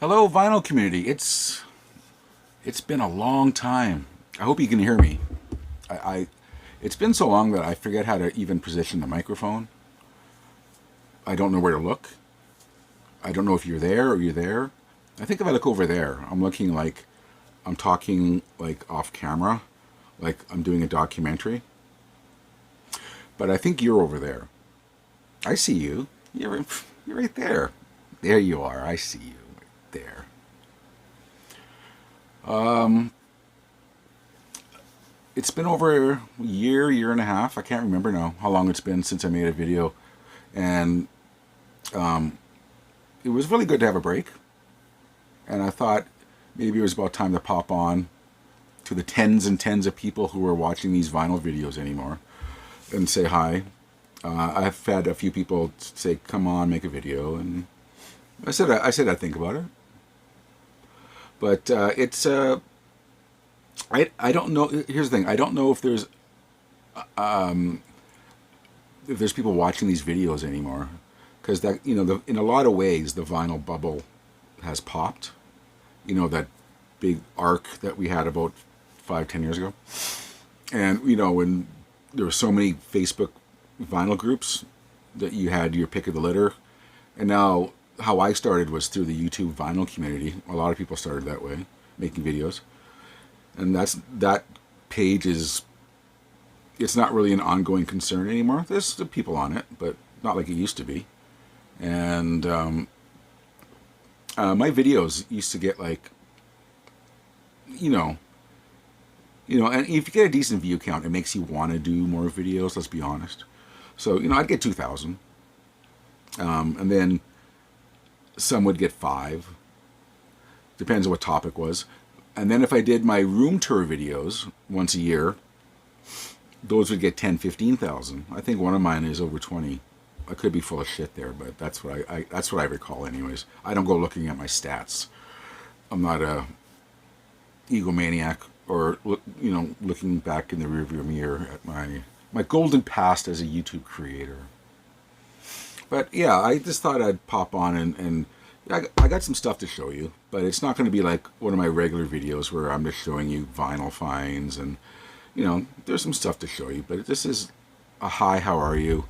Hello, vinyl community. It's been a long time. I hope you can hear me. I it's been so long that I forget how to even position the microphone. I don't know where to look. I don't know if you're there or you're there. I think if I look over there, I'm looking like I'm talking like off camera, like I'm doing a documentary. But I think you're over there. I see you. You're right there. There you are. I see you right there. It's been over a year and a half. I can't remember now how long it's been since I made a video, and it was really good to have a break. And I thought maybe it was about time to pop on to the tens and tens of people who are watching these vinyl videos anymore and say hi. I've had a few people say, "Come on, make a video," and I said I'd think about it. But I don't know. Here's the thing. I don't know if there's people watching these videos anymore, because that in a lot of ways the vinyl bubble has popped. That big arc that we had about 5-10 years ago, and when there were so many Facebook vinyl groups that you had your pick of the litter, and now how I started was through the YouTube vinyl community. A lot of people started that way, making videos, and that page is, it's not really an ongoing concern anymore. There's still people on it, but not like it used to be. And my videos used to get like, and if you get a decent view count, it makes you want to do more videos. Let's be honest. So I'd get 2,000, and then some would get 5. Depends on what topic was. And then if I did my room tour videos once a year, those would get 10, 15,000. I think one of mine is over 20. I could be full of shit there, but that's what that's what I recall anyways. I don't go looking at my stats. I'm not a egomaniac or looking back in the rearview mirror at my golden past as a YouTube creator. But yeah, I just thought I'd pop on and I got some stuff to show you, but it's not going to be like one of my regular videos where I'm just showing you vinyl finds and there's some stuff to show you, but this is a hi, how are you?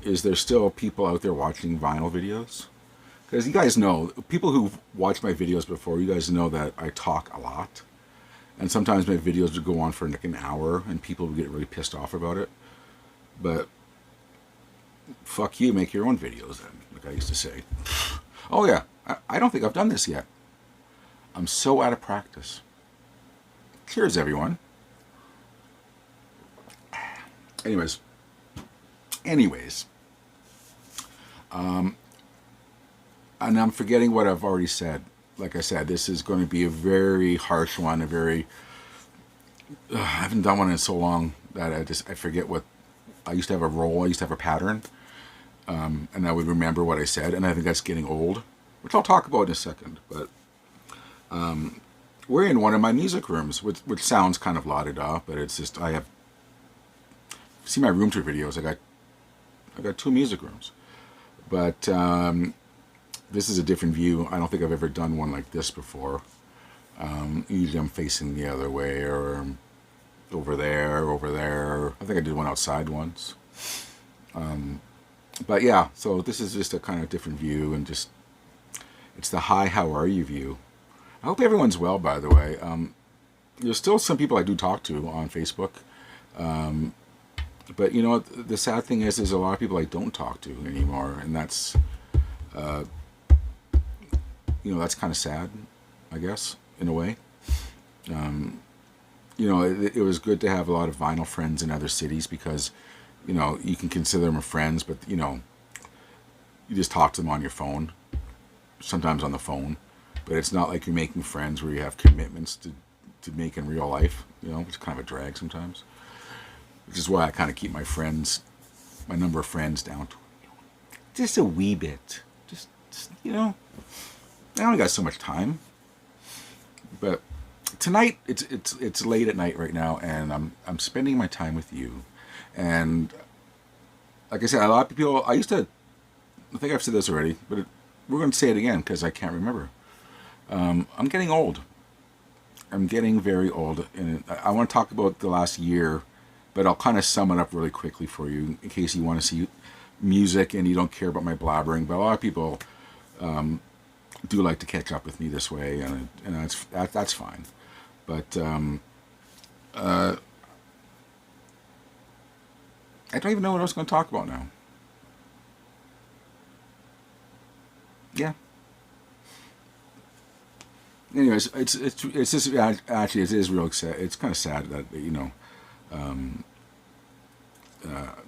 Is there still people out there watching vinyl videos? Because you guys know, people who've watched my videos before, you guys know that I talk a lot. And sometimes my videos would go on for like an hour and people would get really pissed off about it. But fuck you, make your own videos then, like I used to say. Oh yeah, I don't think I've done this yet. I'm so out of practice. Cheers, everyone. Anyways, and I'm forgetting what I've already said. Like I said, this is going to be a very harsh one, I haven't done one in so long that I forget what, I used to have a role, I used to have a pattern, and I would remember what I said, and I think that's getting old, which I'll talk about in a second, but we're in one of my music rooms, which sounds kind of la-di-da, but it's just, see my room tour videos, I got 2 music rooms, but this is a different view. I don't think I've ever done one like this before. Usually I'm facing the other way, or over there. I think I did one outside once. But yeah, so this is just a kind of different view, and just, it's the hi, how are you view. I hope everyone's well, by the way. There's still some people I do talk to on Facebook. But the sad thing is a lot of people I don't talk to anymore, and that's that's kind of sad, I guess, in a way. It was good to have a lot of vinyl friends in other cities because, you can consider them friends, but you just talk to them on your phone, sometimes on the phone, but it's not like you're making friends where you have commitments to make in real life, which is kind of a drag sometimes. Which is why I kind of keep my number of friends down to just a wee bit. Just I only got so much time. But tonight, it's late at night right now, and I'm spending my time with you. And like I said, a lot of people, I think I've said this already, but we're going to say it again because I can't remember. I'm getting old. I'm getting very old, and I want to talk about the last year, but I'll kind of sum it up really quickly for you in case you want to see music and you don't care about my blabbering. But a lot of people do like to catch up with me this way, and that's fine. But I don't even know what I was going to talk about now. Yeah. Anyways, it's just actually it is real sad. It's kind of sad that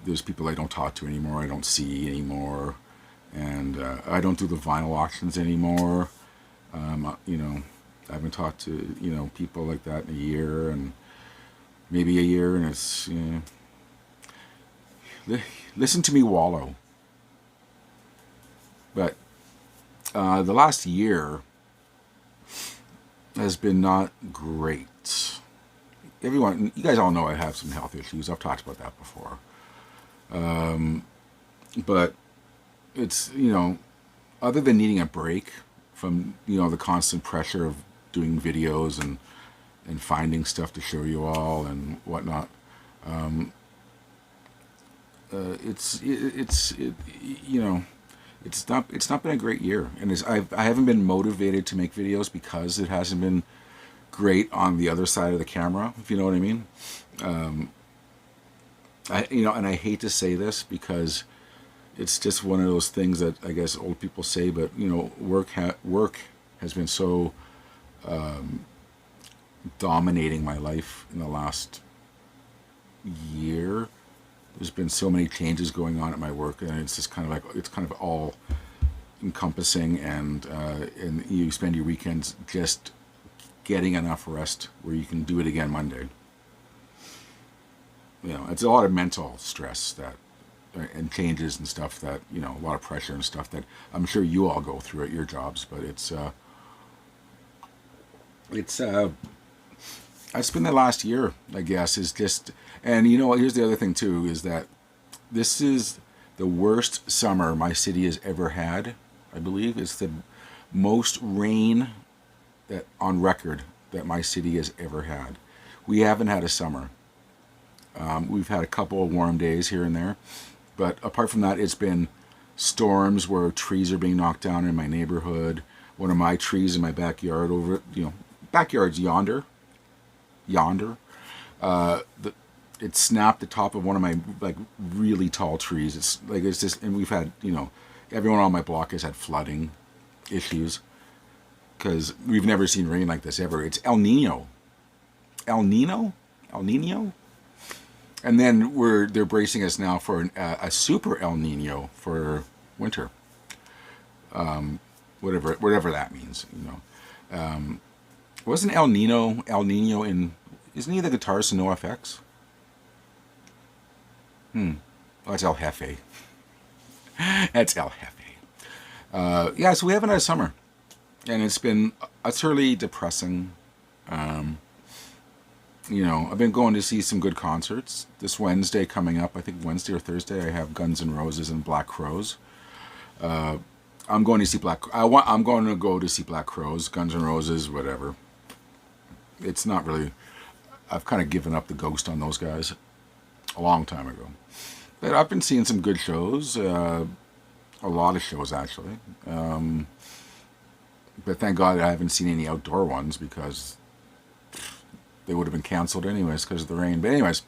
there's people I don't talk to anymore. I don't see anymore, and I don't do the vinyl auctions anymore. I haven't talked to people like that in a year, and maybe a year, and it's listen to me wallow. But the last year has been not great. Everyone, you guys all know I have some health issues. I've talked about that before. But it's, other than needing a break from, the constant pressure of doing videos and finding stuff to show you all and whatnot, it's not been a great year, and I haven't been motivated to make videos because it hasn't been great on the other side of the camera, if you know what I mean. And I hate to say this because it's just one of those things that I guess old people say, but work has been so dominating my life in the last year. There's been so many changes going on at my work, and it's just kind of all encompassing, and you spend your weekends just getting enough rest where you can do it again Monday. It's a lot of mental stress and changes and stuff that, a lot of pressure and stuff that I'm sure you all go through at your jobs, but it's been the last year, I guess, is just, and here's the other thing too, is that this is the worst summer my city has ever had. I believe it's the most rain that on record that my city has ever had. We haven't had a summer. We've had a couple of warm days here and there, but apart from that, it's been storms where trees are being knocked down in my neighborhood. One of my trees in my backyard backyard's yonder. It snapped the top of one of my really tall trees. It's just, and we've had everyone on my block has had flooding issues because we've never seen rain like this ever. It's El Nino, and then they're bracing us now for a super El Nino for winter. Whatever that means, Wasn't El Nino in? Isn't he the guitarist in NoFX? Oh, that's El Jefe. That's El Jefe. Yeah, so we haven't had a summer, and it's been utterly depressing. I've been going to see some good concerts. This Wednesday coming up, I think Wednesday or Thursday, I have Guns N' Roses and Black Crowes. I'm going to see I'm going to go to see Black Crowes, Guns N' Roses, whatever. It's not really. I've kind of given up the ghost on those guys a long time ago. But I've been seeing some good shows, a lot of shows actually. But thank God I haven't seen any outdoor ones because they would have been canceled anyways because of the rain. But anyways,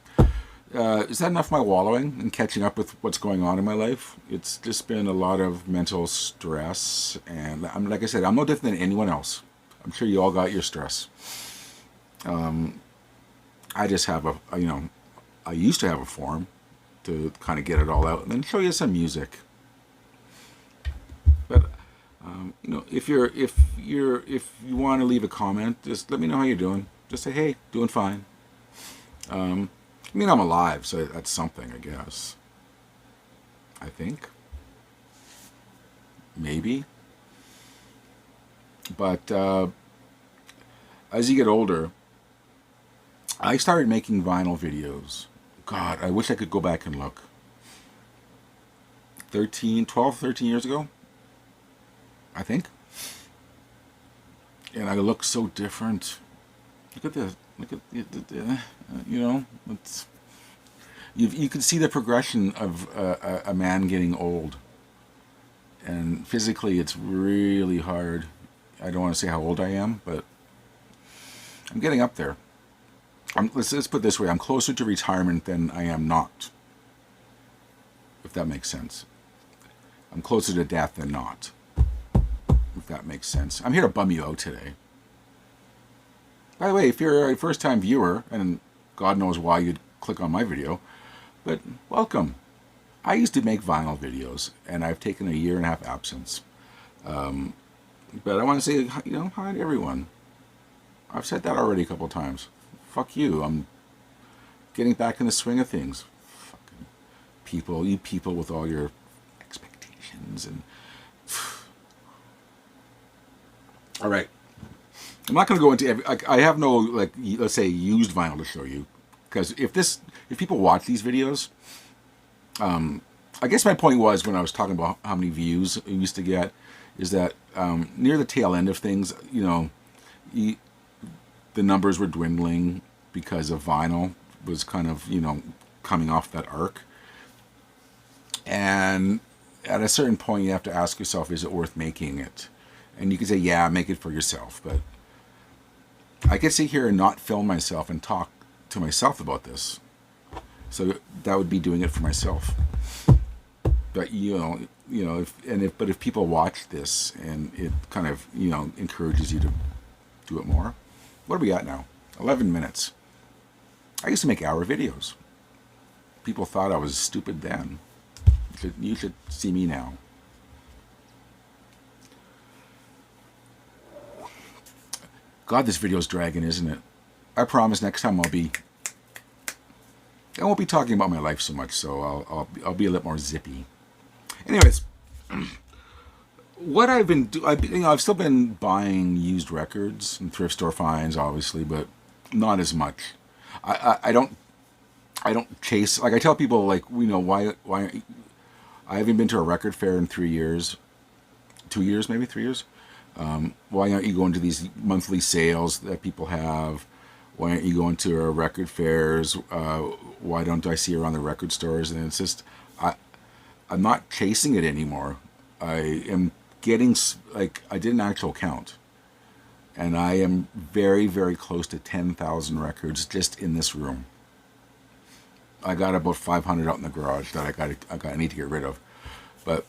is that enough of my wallowing and catching up with what's going on in my life? It's just been a lot of mental stress, and like I said, I'm no different than anyone else. I'm sure you all got your stress. I just have I used to have a forum to kind of get it all out and then show you some music. But if you want to leave a comment, just let me know how you're doing. Just say, hey, doing fine. I'm alive, so that's something, I guess. I think. Maybe. But as you get older, I started making vinyl videos. God, I wish I could go back and look. 13 years ago, I think. and I look so different. Look at this. Look at you know. It's you can see the progression of a man getting old, and physically, it's really hard. I don't want to say how old I am, but I'm getting up there. Let's put it this way: I'm closer to retirement than I am not. If that makes sense. I'm closer to death than not. If that makes sense. I'm here to bum you out today. By the way, if you're a first-time viewer, and God knows why you'd click on my video, but welcome. I used to make vinyl videos, and I've taken a 1.5 year absence. But I want to say, hi to everyone. I've said that already a couple of times. Fuck you. I'm getting back in the swing of things. Fucking people, you people with all your expectations and. All right. I'm not going to go into I have no, like, let's say used vinyl to show you, because if people watch these videos, I guess my point was, when I was talking about how many views we used to get, is that near the tail end of things, the numbers were dwindling because of vinyl was kind of, coming off that arc. And at a certain point, you have to ask yourself, is it worth making it? And you can say, yeah, make it for yourself. But I could sit here and not film myself and talk to myself about this. So that would be doing it for myself. But if people watch this and it kind of encourages you to do it more. What are we at now? 11 minutes. I used to make hour videos. People thought I was stupid then. You should see me now. God, this video's dragging, isn't it? I promise next time I won't be talking about my life so much, so I'll be a little more zippy. Anyways, what I've been doing, I've still been buying used records and thrift store finds, obviously, but not as much. I don't chase, like I tell people, like, why I haven't been to a record fair in 3 years, 2 years, maybe 3 years. Why aren't you going to these monthly sales that people have? Why aren't you going to record fairs? Why don't I see around the record stores? And it's just, I'm not chasing it anymore. I am getting, like, I did an actual count. And I am very, very close to 10,000 records just in this room. I got about 500 out in the garage that I need to get rid of. But,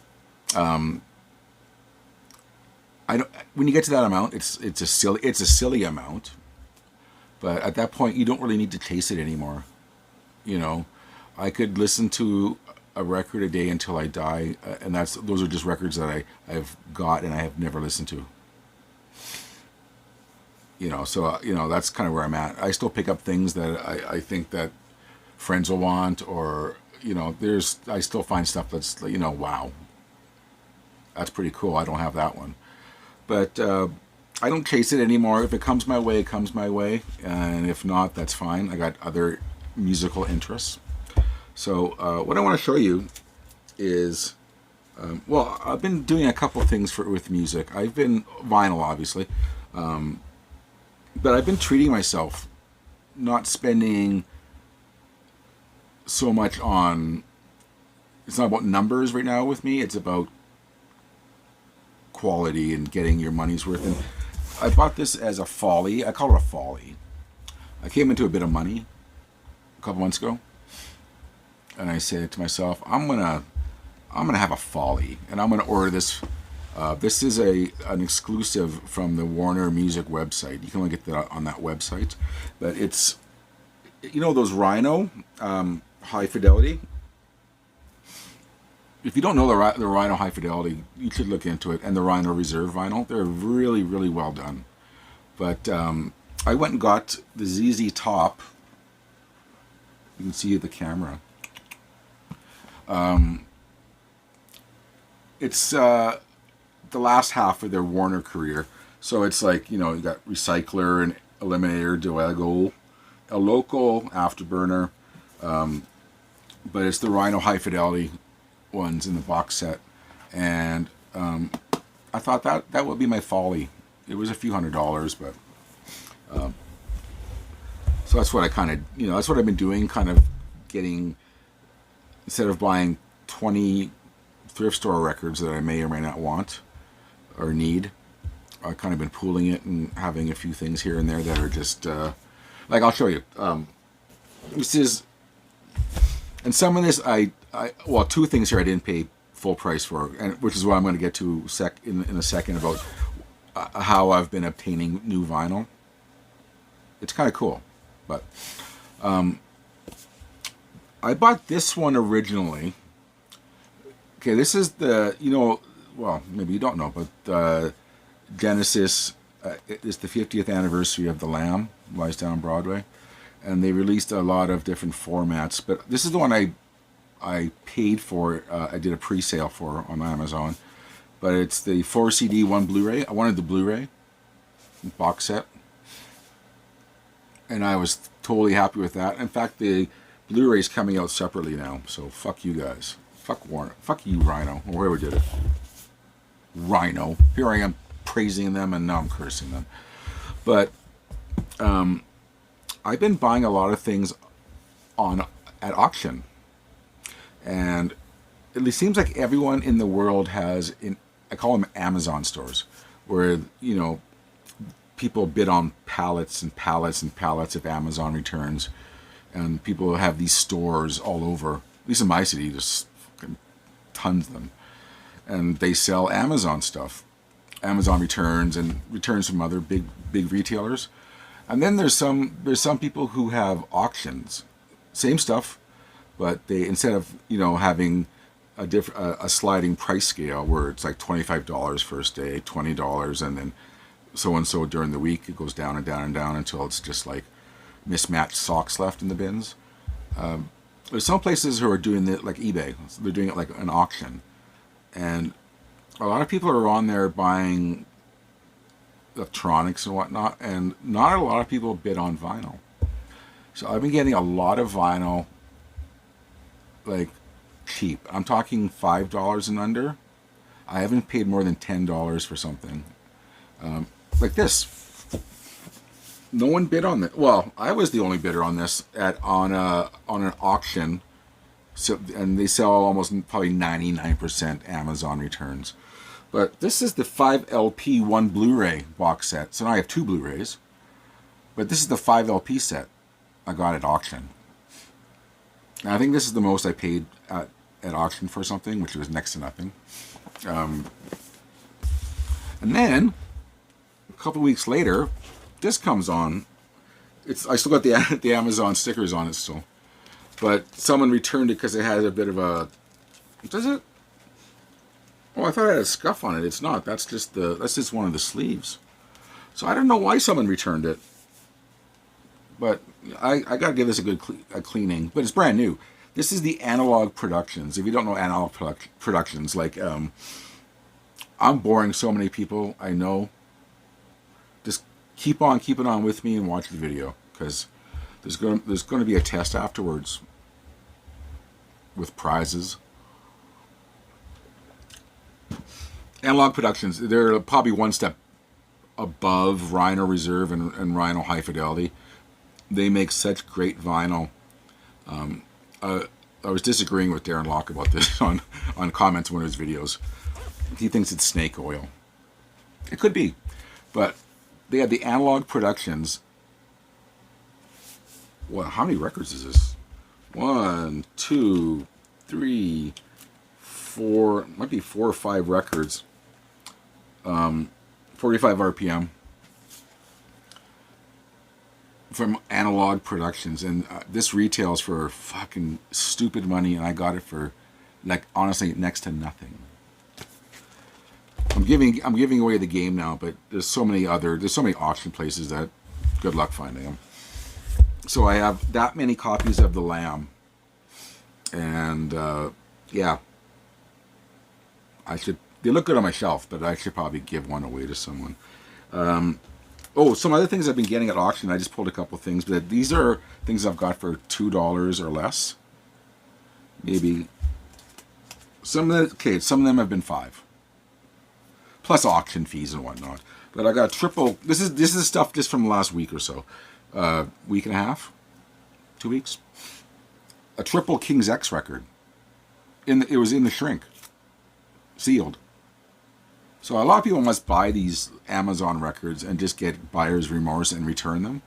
when you get to that amount, it's a silly amount. But at that point, you don't really need to chase it anymore. I could listen to a record a day until I die, and those are just records that I've got and I have never listened to. So that's kind of where I'm at. I still pick up things that I think that friends will want, or I still find stuff that's wow, that's pretty cool. I don't have that one. But I don't chase it anymore. If it comes my way, it comes my way. And if not, that's fine. I got other musical interests. So what I want to show you is, I've been doing a couple things with music. I've been vinyl, obviously. But I've been treating myself, not spending so much on, it's not about numbers right now with me. It's about quality and getting your money's worth. And I bought this as a folly. I call it a folly. I came into a bit of money a couple months ago, and I said to myself, I'm gonna have a folly, and I'm gonna order this. This is an exclusive from the Warner Music website. You can only get that on that website, but it's those Rhino high fidelity. If you don't know the Rhino High Fidelity, you should look into it. And the Rhino Reserve vinyl, they're really, really well done. But I went and got the ZZ Top. You can see the camera. It's the last half of their Warner career. So it's like, you got Recycler and Eliminator, Duago, a local Afterburner. But it's the Rhino High Fidelity ones in the box set, and I thought that would be my folly, It was a few $100s, but so that's what I kind of, that's what I've been doing, kind of getting, instead of buying 20 thrift store records that I may or may not want or need, I've kind of been pooling it and having a few things here and there that are just, like I'll show you. This is, and some of this well, two things here I didn't pay full price for, and which is what I'm going to get to in a second about how I've been obtaining new vinyl. It's kind of cool, but I bought this one originally. Okay, this is the, well, maybe you don't know, but Genesis is the 50th anniversary of The Lamb, lies down Broadway, and they released a lot of different formats, but this is the one I paid for. I did a pre-sale for on Amazon, but it's the 4 CD 1 Blu-ray. I wanted the Blu-ray box set, and I was totally happy with that. In fact, the Blu-ray's coming out separately now, so fuck you guys. Fuck Warner. Fuck you, Rhino, or whoever did it. Rhino. Here I am praising them, and now I'm cursing them. But I've been buying a lot of things at auction, and it seems like everyone in the world has, I call them Amazon stores, where people bid on pallets and pallets and pallets of Amazon returns, and people have these stores all over. At least in my city, just fucking tons of them, and they sell Amazon stuff, Amazon returns and returns from other big retailers. And then there's some people who have auctions, same stuff, but they, instead of having a sliding price scale where it's like $25 first day, $20, and then so and so during the week it goes down and down and down until it's just like mismatched socks left in the bins. There's some places who are doing it like eBay. So they're doing it like an auction, and a lot of people are on there buying electronics and whatnot, and not a lot of people bid on vinyl. So I've been getting a lot of vinyl, like cheap. I'm talking $5 and under. I haven't paid more than $10 for something like this. No one bid on that. Well, I was the only bidder on this on an auction. So, and they sell almost probably 99% Amazon returns. But this is the 5 LP 1 Blu-ray box set. So now I have 2 Blu-rays. But this is the 5 LP set I got at auction. And I think this is the most I paid at auction for something, which was next to nothing. And then a couple weeks later, this comes on. I still got the Amazon stickers on it still, but someone returned it because it had a bit of a. Does it? Oh, I thought it had a scuff on it. It's not. That's just one of the sleeves. So I don't know why someone returned it, but I gotta give this a good cleaning. But it's brand new. This is the Analog Productions. If you don't know Analog Productions, like I'm boring so many people I know. Just keep on keeping on with me and watch the video, because there's going to be a test afterwards with prizes. Analog Productions, they're probably one step above Rhino Reserve and Rhino High Fidelity. They make such great vinyl. I was disagreeing with Darren Locke about this on comments on one of his videos. He thinks it's snake oil. It could be, but they have the Analog Productions. Well, how many records is this? 1, 2, 3, 4. Might be 4 or 5 records. 45 RPM from Analog Productions, and this retails for fucking stupid money, and I got it for, like, honestly, next to nothing. I'm giving away the game now, but there's so many auction places that good luck finding them. So I have that many copies of The Lamb, and yeah, they look good on my shelf, but I should probably give one away to someone. Oh, some other things I've been getting at auction. I just pulled a couple things, but these are things I've got for $2 or less. Maybe some of them have been $5. Plus auction fees and whatnot. But I got triple. This is stuff just from the last week or so, week and a half, 2 weeks. A triple King's X record. It was in the shrink, sealed. So a lot of people must buy these Amazon records and just get buyer's remorse and return them,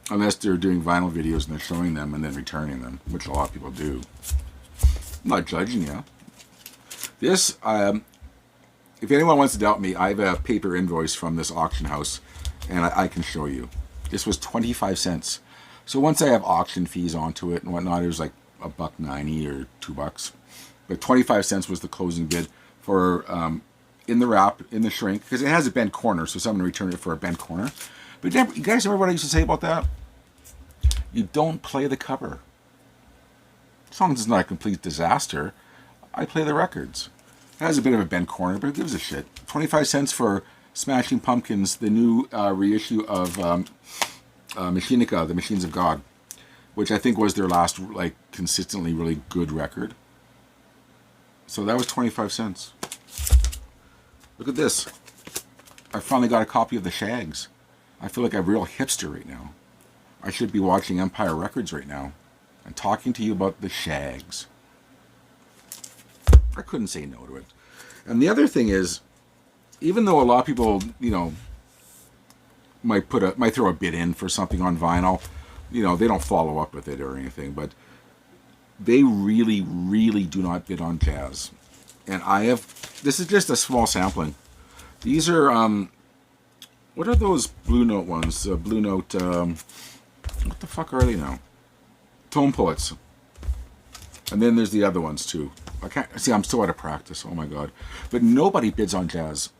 unless they're doing vinyl videos and they're showing them and then returning them, which a lot of people do. I'm not judging you. This, if anyone wants to doubt me, I have a paper invoice from this auction house, and I can show you. This was 25 cents. So once I have auction fees onto it and whatnot, it was like $1.90 or $2. But 25 cents was the closing bid for in the wrap, in the shrink, because it has a bent corner, so someone returned it for a bent corner. But you guys remember what I used to say about that? You don't play the cover. As long as it's not a complete disaster, I play the records. It has a bit of a bent corner, but it gives a shit. 25 cents for Smashing Pumpkins, the new reissue of Machinica, The Machines of God, which I think was their last, like, consistently really good record. So that was 25 cents. Look at this. I finally got a copy of the Shags. I feel like I'm a real hipster right now. I should be watching Empire Records right now and talking to you about the Shags. I couldn't say no to it. And the other thing is, even though a lot of people, you know, might throw a bid in for something on vinyl, you know, they don't follow up with it or anything, but they really, really do not bid on jazz. And this is just a small sampling. These are, what are those Blue Note ones? Blue Note, what the fuck are they now? Tone Poets. And then there's the other ones too. I can't, see, I'm still out of practice, oh my god. But nobody bids on jazz.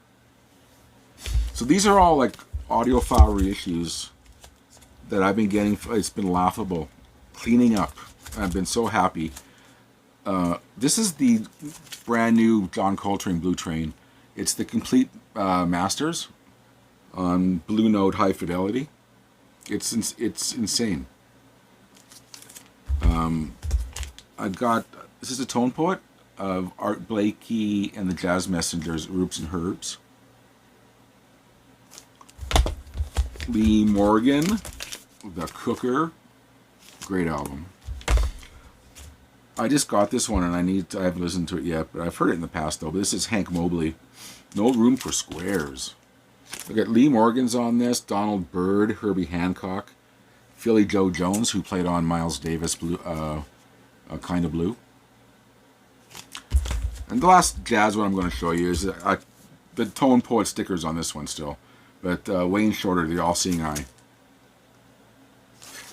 So these are all like audiophile reissues that I've been getting. It's been laughable. Cleaning up. I've been so happy. This is the brand new John Coltrane Blue Train. It's the complete masters on Blue Note High Fidelity. It's insane. I've got, this is a Tone Poet of Art Blakey and the Jazz Messengers, Roops and Herbs. Lee Morgan, The Cooker, great album. I just got this one and I haven't listened to it yet, but I've heard it in the past though. But this is Hank Mobley, No Room for Squares. I got Lee Morgan's on this, Donald Byrd, Herbie Hancock, Philly Joe Jones, who played on Miles Davis' Kind of Blue. And the last jazz one I'm going to show you is the Tone Poet stickers on this one still. But Wayne Shorter, The All-Seeing Eye.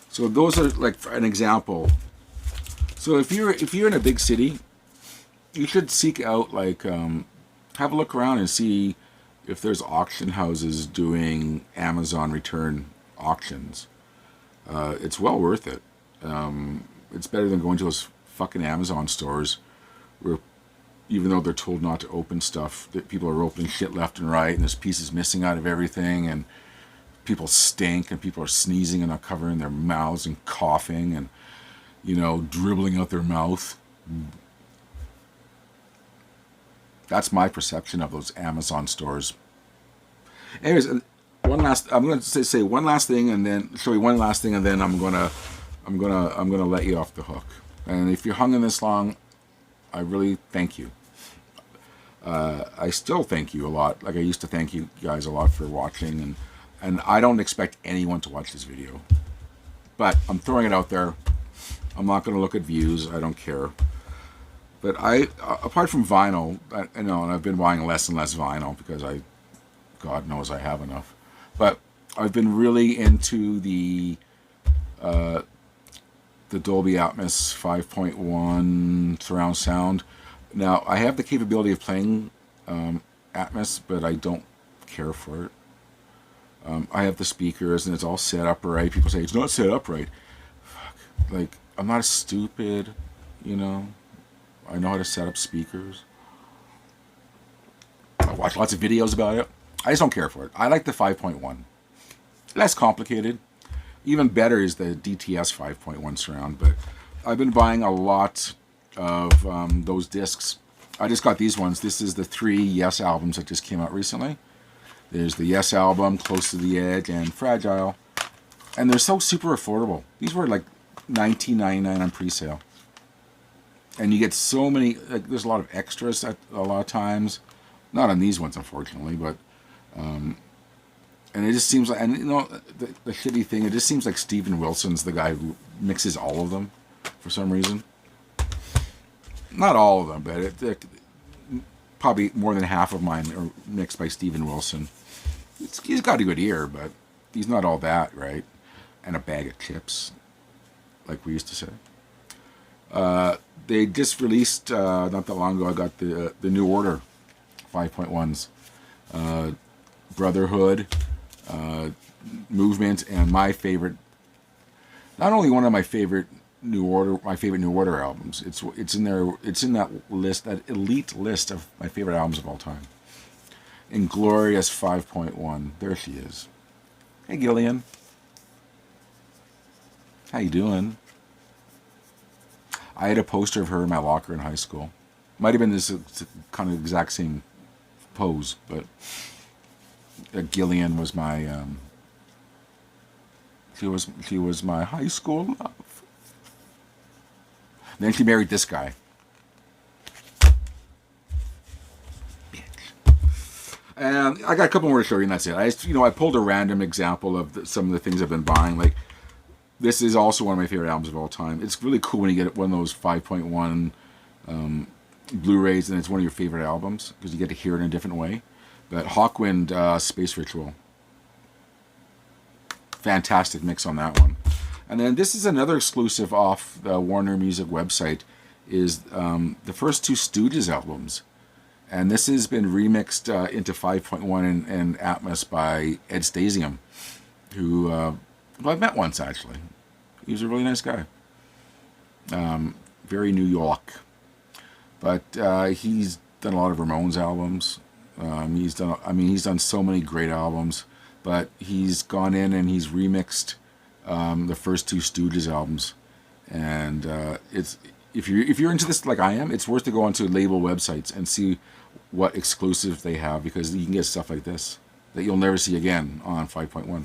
So those are like an example. So if you're in a big city, you should seek out, like, have a look around and see if there's auction houses doing Amazon return auctions. It's well worth it. It's better than going to those fucking Amazon stores where, even though they're told not to open stuff, that people are opening shit left and right, and there's pieces missing out of everything, and people stink, and people are sneezing and not covering their mouths and coughing and, you know, dribbling out their mouth. That's my perception of those Amazon stores. Anyways, I'm going to say one last thing, and then show you one last thing, and then I'm gonna let you off the hook. And if you're hung in this long, I really thank you. I still thank you a lot. Like I used to thank you guys a lot for watching, and I don't expect anyone to watch this video, but I'm throwing it out there. I'm not going to look at views. I don't care. But apart from vinyl, I know, and I've been buying less and less vinyl because God knows I have enough. But I've been really into the Dolby Atmos 5.1 surround sound. Now, I have the capability of playing Atmos, but I don't care for it. I have the speakers, and it's all set up right. People say, it's not set up right. Fuck. Like, I'm not stupid, you know. I know how to set up speakers. I watch lots of videos about it. I just don't care for it. I like the 5.1. Less complicated. Even better is the DTS 5.1 surround, but I've been buying a lot of those discs. I just got these ones. This is the 3 Yes albums that just came out recently. There's the Yes album, Close to the Edge, and Fragile. And they're so super affordable. These were like $19.99 on pre-sale. And you get so many, like, there's a lot of extras at a lot of times. Not on these ones, unfortunately, but, and it just seems like, and you know, the shitty thing, it just seems like Steven Wilson's the guy who mixes all of them for some reason. Not all of them, but probably more than half of mine are mixed by Steven Wilson. He's got a good ear, but he's not all that, right? And a bag of chips, like we used to say. They just released, not that long ago, I got the New Order 5.1s. Brotherhood, Movement, and my favorite, not only one of my favorite New Order albums, it's in there, it's in that list, that elite list of my favorite albums of all time. Inglorious 5.1, there she is. Hey Gillian. How you doing? I had a poster of her in my locker in high school. Might have been this kind of exact same pose, but Gillian was my she was my high school love. Then she married this guy. And I got a couple more to show you, and that's it. I pulled a random example of some of the things I've been buying. Like, this is also one of my favorite albums of all time. It's really cool when you get one of those 5.1 Blu-rays and it's one of your favorite albums because you get to hear it in a different way. But Hawkwind Space Ritual. Fantastic mix on that one. And then this is another exclusive off the Warner Music website, is the first two Stooges albums. And this has been remixed into 5.1 and Atmos by Ed Stasium, who I've met once, actually. He was a really nice guy. Very New York. But he's done a lot of Ramones albums. He's done so many great albums. But he's gone in and he's remixed the first two Stooges albums. And if you're into this like I am, it's worth to go onto label websites and see what exclusive they have, because you can get stuff like this that you'll never see again on 5.1.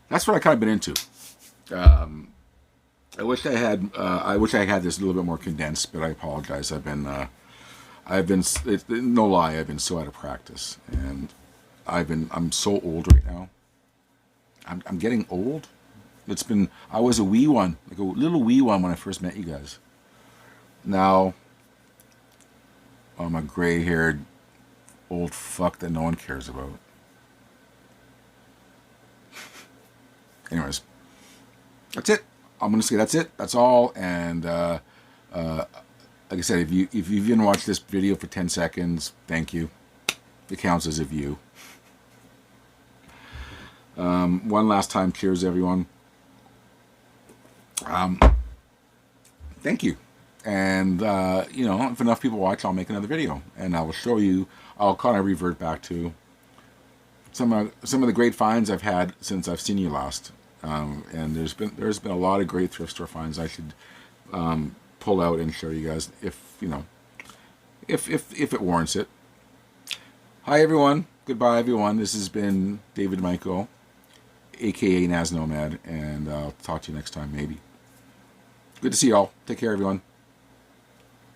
That's what I kind of been into. I wish I had this a little bit more condensed, but I apologize. I've been no lie, I've been so out of practice, and I'm so old right now. I'm getting old. I was a wee one, like a little wee one when I first met you guys. Now I'm a gray-haired old fuck that no one cares about. Anyways, that's it. I'm gonna say that's it. That's all. And like I said, if you've even watched this video for 10 seconds, thank you. It counts as a view. One last time, cheers, everyone. Thank you. And if enough people watch, I'll make another video, and I will show you. I'll kind of revert back to some of the great finds I've had since I've seen you last. And there's been a lot of great thrift store finds I should pull out and show you guys if it warrants it. Hi everyone. Goodbye everyone. This has been David Michael, aka Naz Nomad, and I'll talk to you next time maybe. Good to see y'all. Take care everyone.